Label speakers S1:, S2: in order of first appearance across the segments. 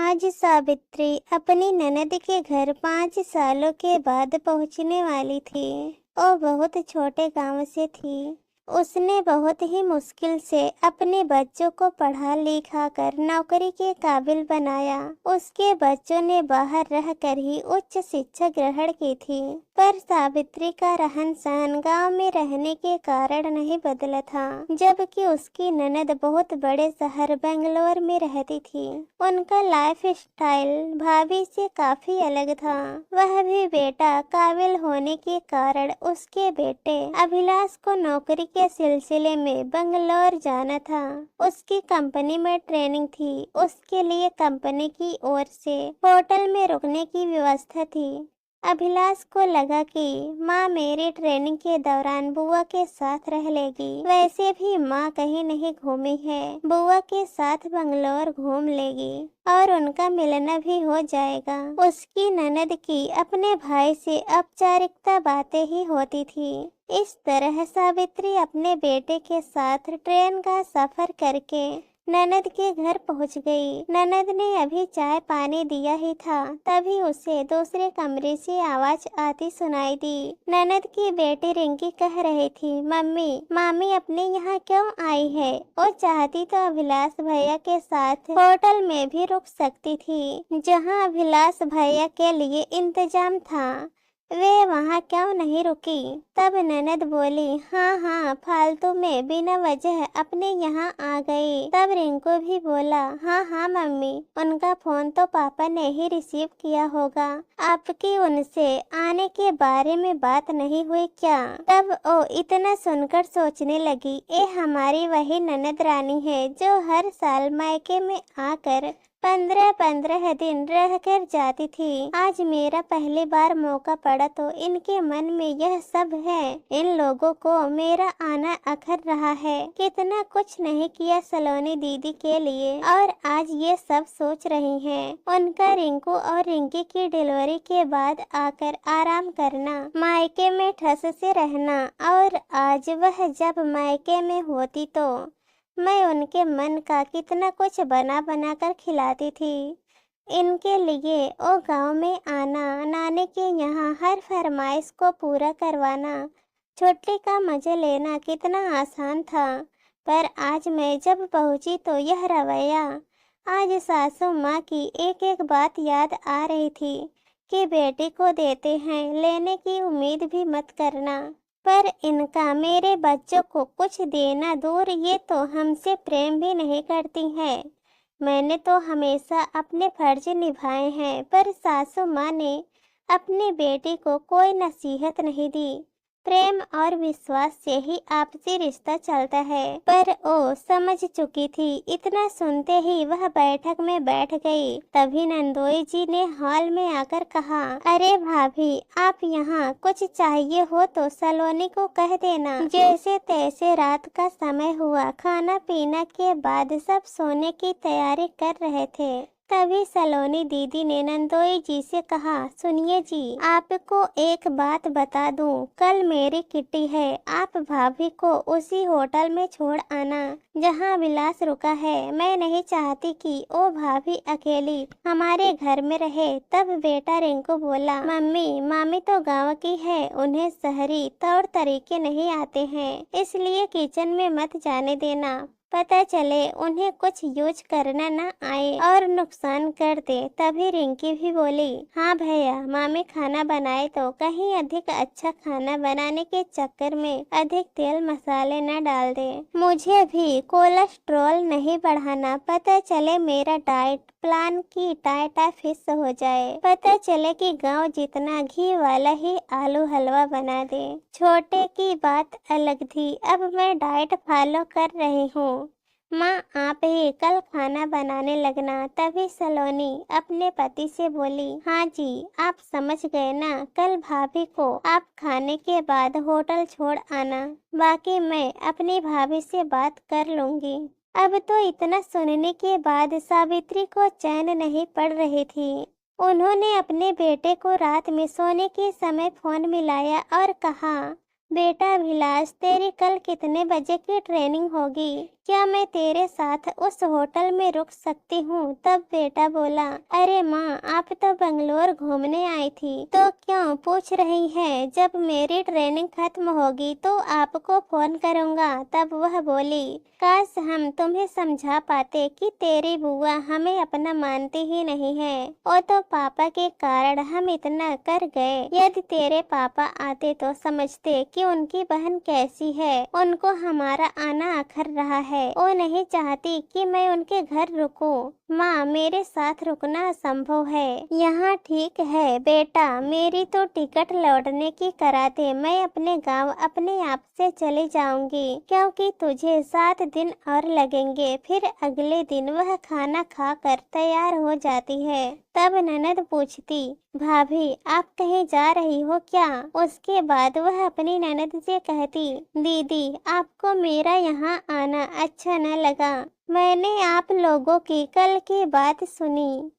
S1: आज सावित्री अपनी ननद के घर 5 सालों के बाद पहुंचने वाली थी। वो बहुत छोटे गांव से थी। उसने बहुत ही मुश्किल से अपने बच्चों को पढ़ा लिखा कर नौकरी के काबिल बनाया। उसके बच्चों ने बाहर रहकर ही उच्च शिक्षा ग्रहण की थी, पर सावित्री का रहन सहन गांव में रहने के कारण नहीं बदला था। जबकि उसकी ननद बहुत बड़े शहर बेंगलोर में रहती थी। उनका लाइफ स्टाइल भाभी से काफी अलग था। वह भी बेटा काबिल होने के कारण उसके बेटे अभिलाष को नौकरी के सिलसिले में बंगलौर जाना था। उसकी कंपनी में ट्रेनिंग थी। उसके लिए कंपनी की ओर से होटल में रुकने की व्यवस्था थी। अभिलाष को लगा कि माँ मेरी ट्रेनिंग के दौरान बुआ के साथ रह लेगी। वैसे भी माँ कहीं नहीं घूमी है, बुआ के साथ बंगलौर घूम लेगी और उनका मिलना भी हो जाएगा। उसकी ननद की अपने भाई से औपचारिकता बातें ही होती थी। इस तरह सावित्री अपने बेटे के साथ ट्रेन का सफर करके ननद के घर पहुंच गई। ननद ने अभी चाय पानी दिया ही था, तभी उसे दूसरे कमरे से आवाज आती सुनाई दी। ननद की बेटी रिंकी कह रही थी, मम्मी मामी अपने यहाँ क्यों आई है? वो चाहती तो अभिलाष भैया के साथ होटल में भी रुक सकती थी, जहाँ अभिलाष भैया के लिए इंतजाम था। वे वहाँ क्यों नहीं रुकी? तब ननद बोली, हाँ फालतू में बिना वजह अपने यहाँ आ गई। तब रिंकू भी बोला, हाँ मम्मी, उनका फोन तो पापा ने ही रिसीव किया होगा। आपकी उनसे आने के बारे में बात नहीं हुई क्या? तब ओ इतना सुनकर सोचने लगी, ये हमारी वही ननद रानी है जो हर साल मायके में आकर 15 दिन रह कर जाती थी। आज मेरा पहली बार मौका पड़ा तो इनके मन में यह सब है। इन लोगों को मेरा आना अखर रहा है। कितना कुछ नहीं किया सलोनी दीदी के लिए और आज ये सब सोच रही हैं। उनका रिंकू और रिंकी की डिलीवरी के बाद आकर आराम करना, मायके में ठस से रहना, और आज वह जब मायके में होती तो मैं उनके मन का कितना कुछ बना बना कर खिलाती थी। इनके लिए ओ गांव में आना, नानी के यहाँ हर फरमाइश को पूरा करवाना, छुट्टी का मजा लेना कितना आसान था। पर आज मैं जब पहुंची तो यह रवैया। आज सासू माँ की एक एक बात याद आ रही थी कि बेटी को देते हैं, लेने की उम्मीद भी मत करना। पर इनका मेरे बच्चों को कुछ देना दूर, ये तो हमसे प्रेम भी नहीं करती है। मैंने तो हमेशा अपने फर्ज निभाए हैं, पर सासू माँ ने अपनी बेटी को कोई नसीहत नहीं दी। प्रेम और विश्वास से ही आपसी रिश्ता चलता है। पर वो समझ चुकी थी। इतना सुनते ही वह बैठक में बैठ गई। तभी नंदोई जी ने हॉल में आकर कहा, अरे भाभी, आप यहाँ कुछ चाहिए हो तो सलोनी को कह देना। जैसे तैसे रात का समय हुआ। खाना पीना के बाद सब सोने की तैयारी कर रहे थे। तभी सलोनी दीदी ने नंदोई जी से कहा, सुनिए जी, आपको एक बात बता दूं, कल मेरी किट्टी है। आप भाभी को उसी होटल में छोड़ आना जहां विलास रुका है। मैं नहीं चाहती कि वो भाभी अकेली हमारे घर में रहे। तब बेटा रिंकू बोला, मम्मी मामी तो गाँव की है, उन्हें शहरी तौर तरीके नहीं आते हैं, इसलिए किचन में मत जाने देना। पता चले उन्हें कुछ यूज करना न आए और नुकसान कर दे। तभी रिंकी भी बोली, हाँ भैया, मामी खाना बनाए तो कहीं अधिक अच्छा खाना बनाने के चक्कर में अधिक तेल मसाले न डाल दे। मुझे भी कोलेस्ट्रॉल नहीं बढ़ाना। पता चले मेरा डाइट प्लान की टाटा फिश हो जाए। पता चले कि गांव जितना घी वाला ही आलू हलवा बना दे। छोटे की बात अलग थी, अब मैं डाइट फॉलो कर रही हूँ। माँ, आप ही कल खाना बनाने लगना। तभी सलोनी अपने पति से बोली, हाँ जी, आप समझ गए ना। कल भाभी को आप खाने के बाद होटल छोड़ आना। बाकी मैं अपनी भाभी से बात कर लूंगी। अब तो इतना सुनने के बाद सावित्री को चैन नहीं पड़ रही थी। उन्होंने अपने बेटे को रात में सोने के समय फोन मिलाया और कहा, बेटा अभिलाष, तेरी कल कितने बजे की ट्रेनिंग होगी? क्या मैं तेरे साथ उस होटल में रुक सकती हूँ? तब बेटा बोला, अरे माँ, आप तो बंगलोर घूमने आई थी, तो क्यों पूछ रही हैं? जब मेरी ट्रेनिंग खत्म होगी तो आपको फोन करूँगा। तब वह बोली, काश हम तुम्हें समझा पाते कि तेरी बुआ हमें अपना मानती ही नहीं है। और तो पापा के कारण हम इतना कर गए। यदि तेरे पापा आते तो समझते कि उनकी बहन कैसी है। उनको हमारा आना आखर रहा है। वो नहीं चाहती कि मैं उनके घर रुकूं। माँ, मेरे साथ रुकना असंभव है। यहाँ ठीक है बेटा, मेरी तो टिकट लौटने की करा दे। मैं अपने गांव अपने आप से चली जाऊंगी, क्योंकि तुझे 7 दिन और लगेंगे। फिर अगले दिन वह खाना खाकर तैयार हो जाती है। तब ननद पूछती, भाभी आप कहीं जा रही हो क्या? उसके बाद वह अपनी ननद से कहती, दीदी आपको मेरा यहाँ आना अच्छा न लगा। मैंने आप लोगों की कल की बात सुनी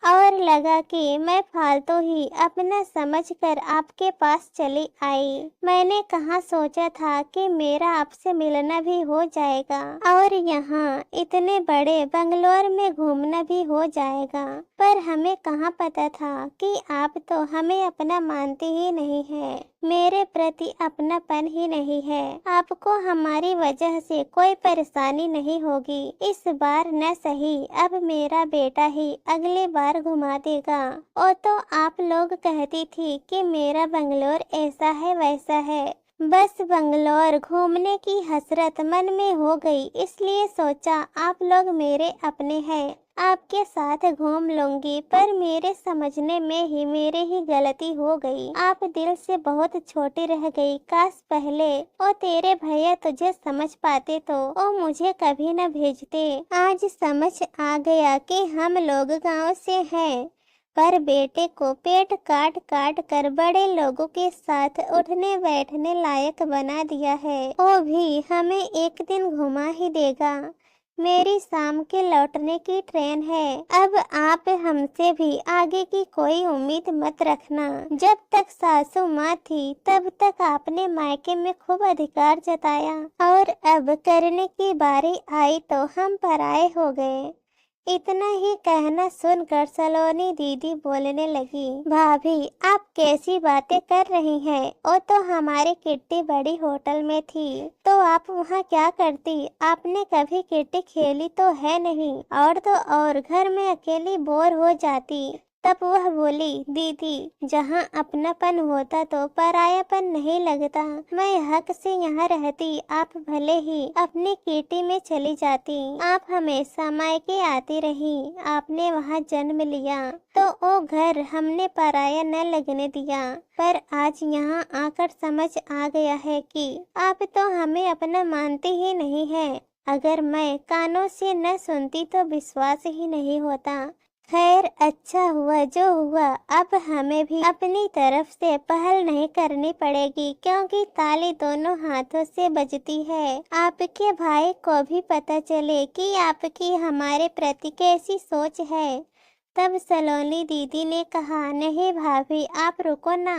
S1: और लगा कि मैं फालतू ही अपना समझकर आपके पास चली आई। मैंने कहाँ सोचा था कि मेरा आपसे मिलना भी हो जाएगा और यहाँ इतने बड़े बंगलोर में घूमना भी हो जाएगा। पर हमें कहाँ पता था कि आप तो हमें अपना मानते ही नहीं है, मेरे प्रति अपनापन ही नहीं है। आपको हमारी वजह से कोई परेशानी नहीं होगी। इस बार न सही, अब मेरा बेटा ही अगली बार घुमा देगा। और तो आप लोग कहती थी कि मेरा बंगलोर ऐसा है वैसा है। बस बंगलोर घूमने की हसरत मन में हो गई, इसलिए सोचा आप लोग मेरे अपने हैं, आपके साथ घूम लूंगी। पर मेरे समझने में ही मेरी ही गलती हो गई। आप दिल से बहुत छोटी रह गई। काश पहले और तेरे भैया तुझे समझ पाते तो वो मुझे कभी न भेजते। आज समझ आ गया कि हम लोग गांव से हैं, पर बेटे को पेट काट काट कर बड़े लोगों के साथ उठने बैठने लायक बना दिया है। वो भी हमें एक दिन घुमा ही देगा। मेरी शाम के लौटने की ट्रेन है। अब आप हमसे भी आगे की कोई उम्मीद मत रखना। जब तक सासू माँ थी तब तक आपने मायके में खूब अधिकार जताया, और अब करने की बारी आई तो हम पराए हो गए। इतना ही कहना सुनकर सलोनी दीदी बोलने लगी, भाभी आप कैसी बातें कर रही हैं? वो तो हमारी किट्टी बड़ी होटल में थी, तो आप वहाँ क्या करती? आपने कभी किट्टी खेली तो है नहीं, और तो और घर में अकेली बोर हो जाती। तब वह बोली, दीदी जहाँ अपनापन होता तो परायापन नहीं लगता। मैं हक से यहाँ रहती, आप भले ही अपनी किटी में चली जाती। आप हमेशा मायके आती रही, आपने वहाँ जन्म लिया तो वो घर हमने पराया न लगने दिया। पर आज यहाँ आकर समझ आ गया है कि आप तो हमें अपना मानती ही नहीं है। अगर मैं कानों से न सुनती तो विश्वास ही नहीं होता। खैर अच्छा हुआ जो हुआ। अब हमें भी अपनी तरफ से पहल नहीं करनी पड़ेगी, क्योंकि ताली दोनों हाथों से बजती है। आपके भाई को भी पता चले कि आपकी हमारे प्रति कैसी सोच है। तब सलोनी दीदी ने कहा, नहीं भाभी आप रुको ना,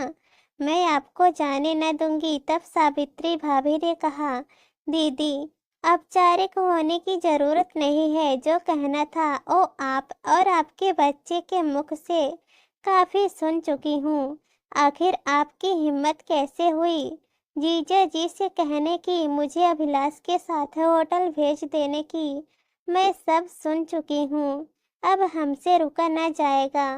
S1: मैं आपको जाने न दूंगी। तब सावित्री भाभी ने कहा, दीदी औपचारिक होने की जरूरत नहीं है। जो कहना था वो आप और आपके बच्चे के मुख से काफी सुन चुकी हूँ। आखिर आपकी हिम्मत कैसे हुई जीजा जी से कहने की, मुझे अभिलाष के साथ होटल भेज देने की? मैं सब सुन चुकी हूँ, अब हमसे रुका न जाएगा।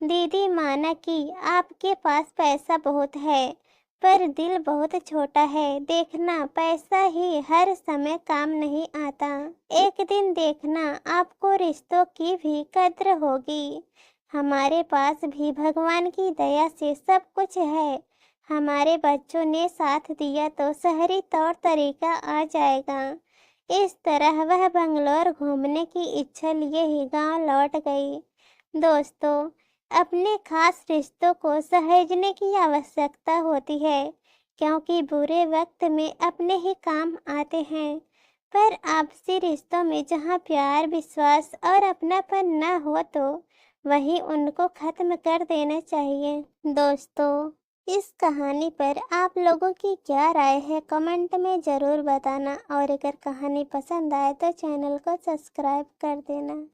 S1: दीदी माना कि आपके पास पैसा बहुत है, पर दिल बहुत छोटा है। देखना पैसा ही हर समय काम नहीं आता। एक दिन देखना आपको रिश्तों की भी कद्र होगी। हमारे पास भी भगवान की दया से सब कुछ है। हमारे बच्चों ने साथ दिया तो शहरी तौर तरीका आ जाएगा। इस तरह वह बंगलोर घूमने की इच्छा लिए ही गांव लौट गई। दोस्तों, अपने खास रिश्तों को सहेजने की आवश्यकता होती है, क्योंकि बुरे वक्त में अपने ही काम आते हैं। पर आपसी रिश्तों में जहाँ प्यार, विश्वास और अपनापन न हो तो वहीं उनको खत्म कर देना चाहिए। दोस्तों, इस कहानी पर आप लोगों की क्या राय है कमेंट में ज़रूर बताना, और अगर कहानी पसंद आए तो चैनल को सब्सक्राइब कर देना।